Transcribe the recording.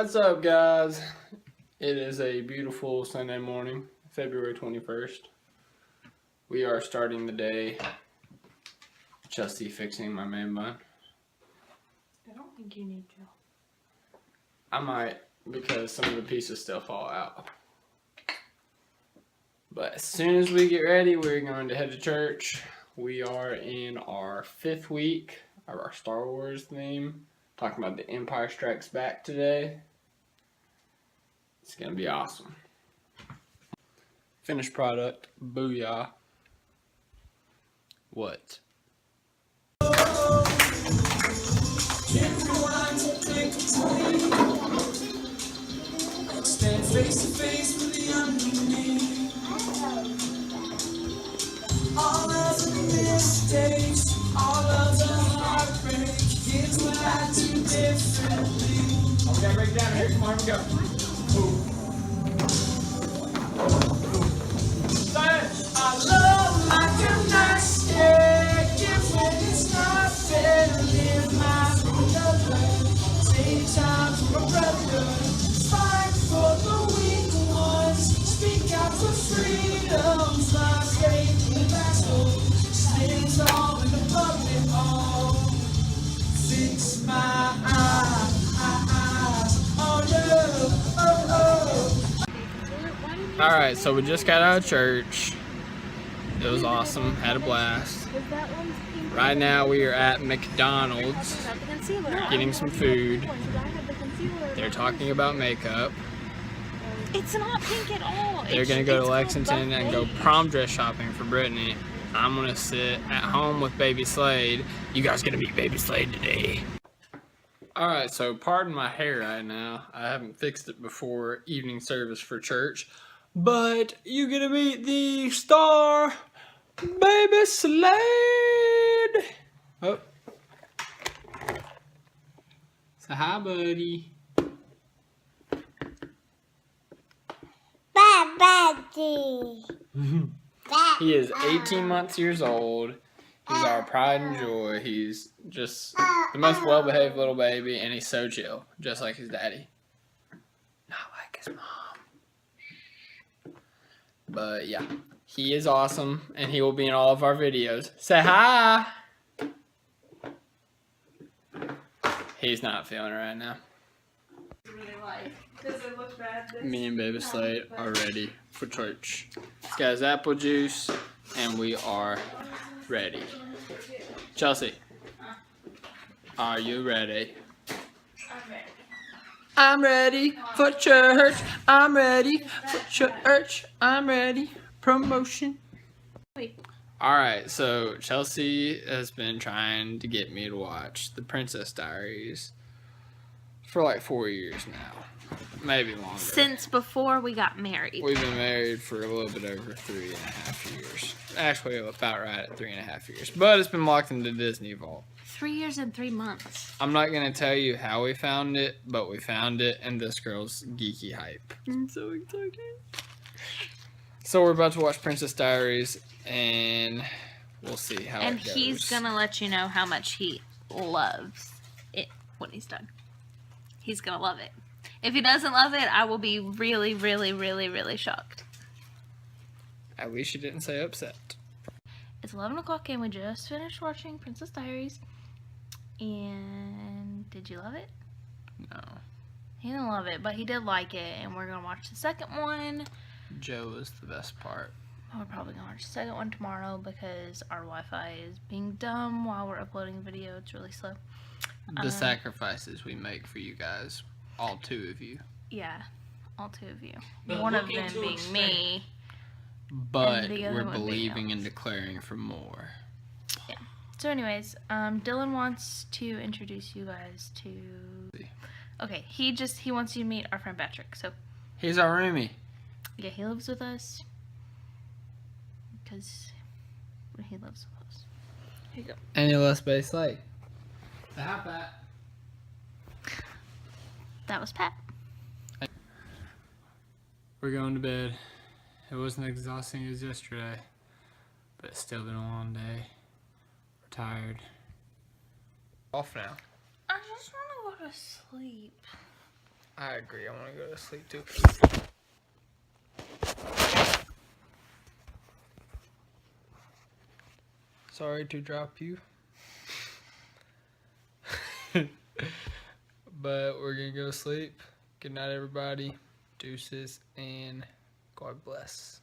What's up, guys? It is a beautiful Sunday morning, February 21st. We are starting the day. Chelsea fixing my man bun. I don't think you need to. I might, because some of the pieces still fall out. But as soon as we get ready, we're going to head to church. We are in our 5th week of our Star Wars theme. Talking about the Empire Strikes Back today. It's going to be awesome. Finished product. Booyah. What? Stand face to face with the unknown. All of the mistakes, all of the heartbreak, here's what I do differently. Oh, we gotta break it down here. Come on, here we go. I love like a nice gift when it's not fair. Live my brother, take time for a brother. Fight for the weak ones, speak out for freedom. Fly safe in the battle, stand tall in the public all. Fix my eyes on you, oh. Alright, so we just got out of church. It was awesome. Had a blast. Right now we are at McDonald's getting some food. They're talking about makeup. It's not pink at all. They're going to go to Lexington and go prom dress shopping for Brittany. I'm going to sit at home with Baby Slade. You guys going to meet Baby Slade today. Alright, so pardon my hair right now. I haven't fixed it before evening service for church. But you get to meet the star, Baby Slade. Oh. Say hi, buddy. He is 18 years old. He's our pride and joy. He's just the most well-behaved little baby, and he's so chill, just like his daddy. Not like his mom. But yeah, he is awesome, and he will be in all of our videos. Say hi! He's not feeling it right now. Me and Baby Slade are ready for church. This guy's apple juice, and we are ready. Chelsea, are you ready? I'm ready for church. I'm ready for church. I'm ready. Promotion. Alright, so Chelsea has been trying to get me to watch The Princess Diaries for like 4 years now. Maybe longer. Since before we got married. We've been married for a little bit over 3.5 years. Actually, about right at 3.5 years. But it's been locked in the Disney vault. 3 years and 3 months. I'm not going to tell you how we found it, but we found it, and this girl's geeky hype. I'm so excited. So we're about to watch Princess Diaries, and we'll see how it goes. And he's going to let you know how much he loves it when he's done. He's going to love it. If he doesn't love it, I will be really, really, really, really shocked. At least you didn't say upset. It's 11 o'clock and we just finished watching Princess Diaries. And did you love it? No. He didn't love it, but he did like it. And we're going to watch the second one. Joe is the best part. We're probably going to watch the second one tomorrow because our Wi-Fi is being dumb while we're uploading the video. It's really slow. The sacrifices we make for you guys. All 2 of you. Yeah, all 2 of you. But one of them being me. But the other we're one being believing and Alex. declaring for more. Yeah. So anyways, Dylan wants to introduce you guys to... Okay, he wants you to meet our friend Patrick. So He's our roomie. yeah, he lives with us. Because he lives with us. Here you go. And you love Space Lake. Say hi, Pat. That was Pat. We're going to bed. It wasn't as exhausting as yesterday, but it's still been a long day. We're tired. Off now. I just want to go to sleep. I agree. I want to go to sleep too. Sorry to drop you. But we're going to go to sleep. Good night, everybody. Deuces, and God bless.